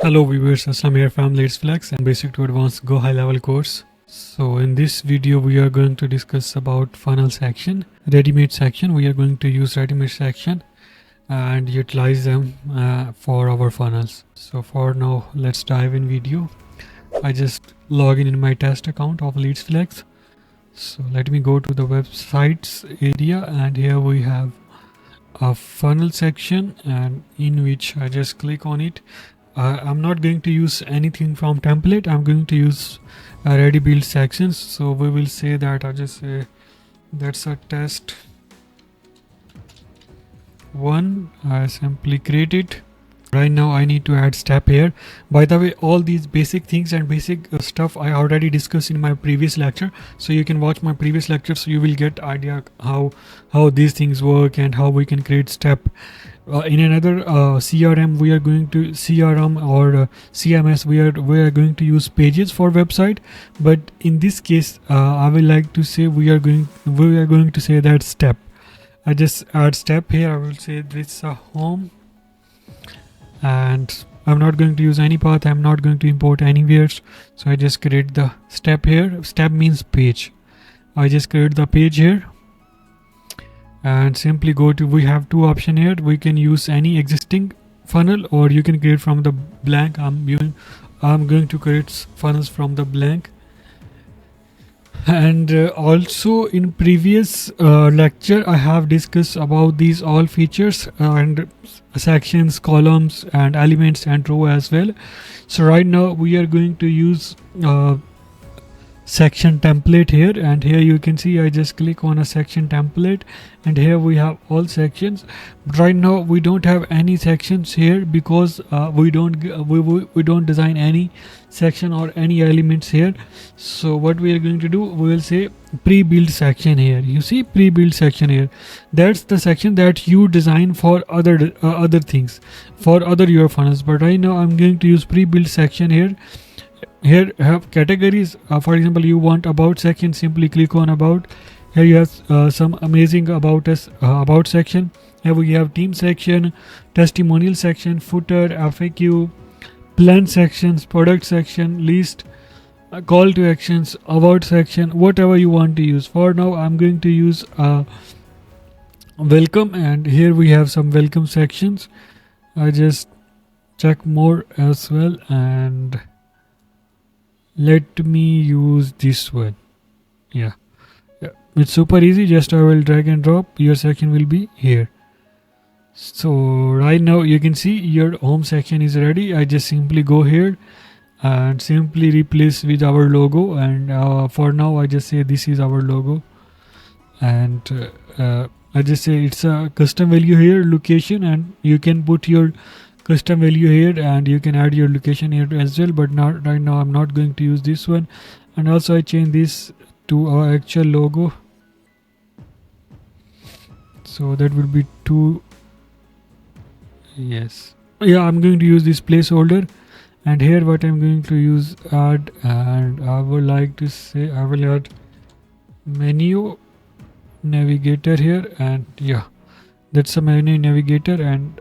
Hello viewers, Aslam here from Let's Flex and Basic to Advanced Go High Level course. So in this video we are going to discuss about funnel section, ready-made section. We are going to use ready-made section and utilize them for our funnels. So for now, let's dive in video. I just log in my test account of Leads Flex. So let me go to the websites area, and here we have a funnel section, and in which I just click on it. I'm not going to use anything from template. I'm going to use ready build sections. So we will say that I just say that's a test one. I simply create it. Right now I need to add step here. By the way, all these basic things and basic stuff I already discussed in my previous lecture, so you can watch my previous lecture, so you will get idea how these things work and how we can create step. In another CRM we are going to CMS we are going to use pages for website, but in this case I will like to say we are going to say that step. I just add step here. I will say this is a home, and I'm not going to use any path. I'm not going to import anywhere, so I just create the step here. Step means page. I just create the page here and simply go to, we have two options here. We can use any existing funnel, or you can create from the blank. I'm going to create funnels from the blank. And also in previous lecture I have discussed about these all features and sections, columns and elements and row as well. So right now we are going to use section template here, and here you can see I just click on a section template, and here we have all sections. But right now we don't have any sections here because we don't design any section or any elements here. So what we are going to do, we will say pre-build section here. You see pre-build section here, that's the section that you design for other things, for other your funnels. But right now I'm going to use pre-build section here. Here have categories. For example, you want about section, simply click on about. Here you have some amazing about us about section. Here we have team section, testimonial section, footer, FAQ, plan sections, product section, list, call to actions, about section, whatever you want to use. For now I'm going to use welcome, and here we have some welcome sections. I just check more as well, and let me use this one. Yeah, it's super easy. Just I will drag and drop, your section will be here. So right now you can see your home section is ready. I just simply go here and simply replace with our logo, and for now I just say this is our logo, and I just say it's a custom value here, location, and you can put your custom value here, and you can add your location here as well, but not right now. I'm not going to use this one. And also I change this to our actual logo, so that will be two. Yes, yeah, I'm going to use this placeholder, and here what I'm going to use add, and I would like to say I will add menu navigator here, and yeah, that's a menu navigator, and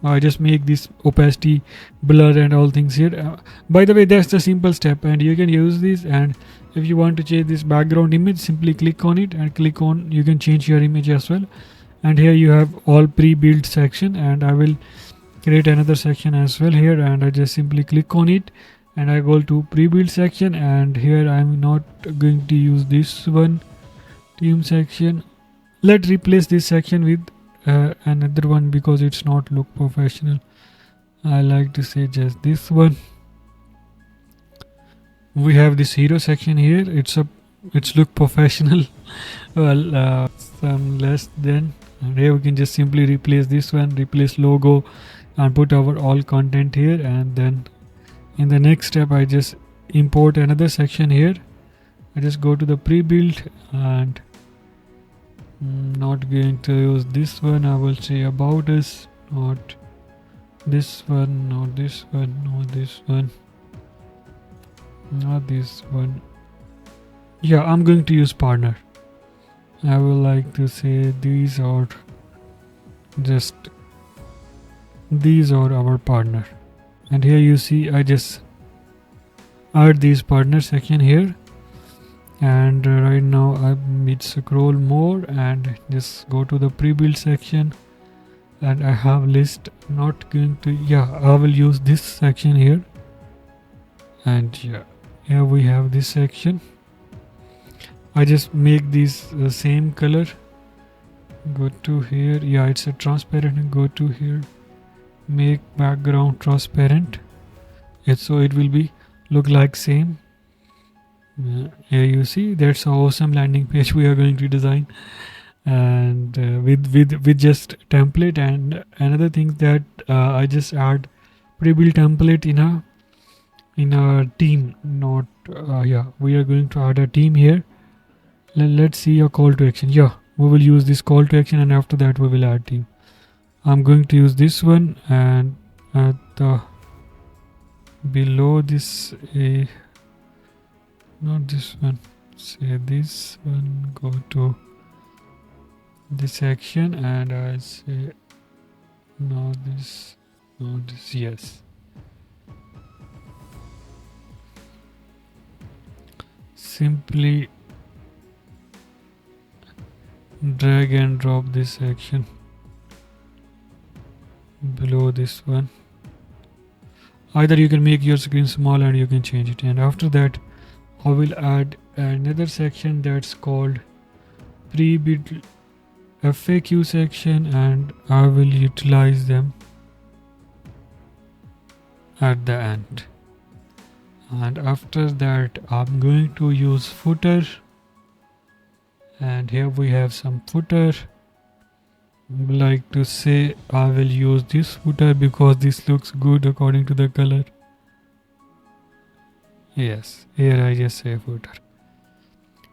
I just make this opacity, blur and all things here. By the way, that's the simple step, and you can use this. And if you want to change this background image, simply click on it and click on, you can change your image as well. And here you have all pre-built section, and I will create another section as well here, and I just simply click on it and I go to pre-built section, and here I'm not going to use this one, team section. Let's replace this section with another one because it's not look professional. I like to say just this one. We have this hero section here. It's look professional. Well, some less than, and here we can just simply replace this one, replace logo, and put our all content here. And then in the next step I just import another section here. I just go to the pre-built, and not going to use this one. I will say about us, not this one, not this one, not this one, not this one. Yeah, I'm going to use partner. I would like to say these are our partner. and here you see I just add this partner section here, and right now I need scroll more and just go to the pre-built section, and I have list not going to, yeah, I will use this section here, and yeah, here we have this section. I just make this same color, go to here, yeah, it's a transparent, go to here, make background transparent, so it will be look like same. Here you see that's an awesome landing page we are going to design, and with just template. And another thing that I just add pre-built template in a team, not yeah, we are going to add a team here. Let's see a call to action. Yeah, we will use this call to action, and after that we will add team. I'm going to use this one, and at the below this not this one, say this one, go to this section, and I say no this, no this, yes. Simply drag and drop this section below this one. Either you can make your screen small and you can change it, and after that I will add another section that's called pre-built FAQ section, and I will utilize them at the end. And after that I'm going to use footer, and here we have some footer. I would like to say I will use this footer because this looks good according to the color. Yes, here I just say footer.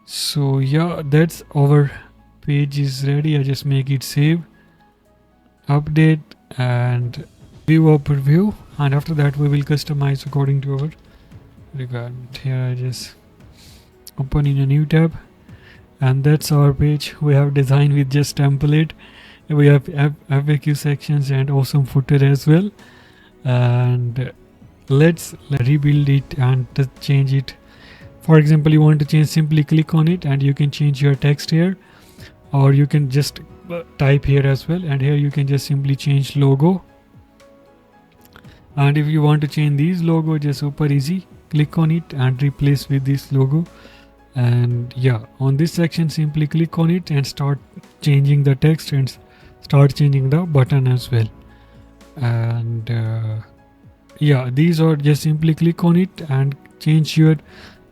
So yeah, that's our page is ready. I just make it save, update, and view overview, and after that we will customize according to our requirement. Here I just open in a new tab, and that's our page. We have designed with just template. We have FAQ sections and awesome footer as well, and let's rebuild it and change it. For example, you want to change, simply click on it and you can change your text here, or you can just type here as well, and here you can just simply change logo. And if you want to change these logo, just super easy, click on it and replace with this logo. And yeah, on this section simply click on it and start changing the text and start changing the button as well. And yeah, these are just simply click on it and change your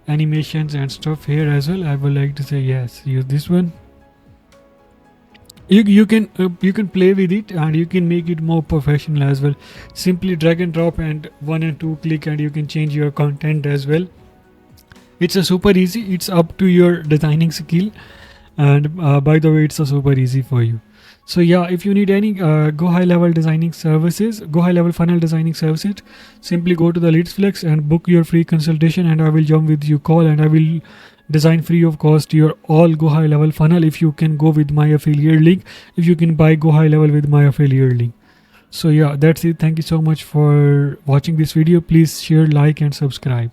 animations and stuff here as well. I would like to say yes, use this one. You can play with it and you can make it more professional as well. Simply drag and drop and 1 and 2 click, and you can change your content as well. It's a super easy. It's up to your designing skill, and by the way, it's a super easy for you. So yeah, if you need any GoHighLevel designing services, GoHighLevel funnel designing services, simply go to the Leads Flex and book your free consultation, and I will jump with you call, and I will design free of cost your all GoHighLevel funnel if you can go with my affiliate link, if you can buy GoHighLevel with my affiliate link. So yeah, that's it. Thank you so much for watching this video. Please share, like, and subscribe.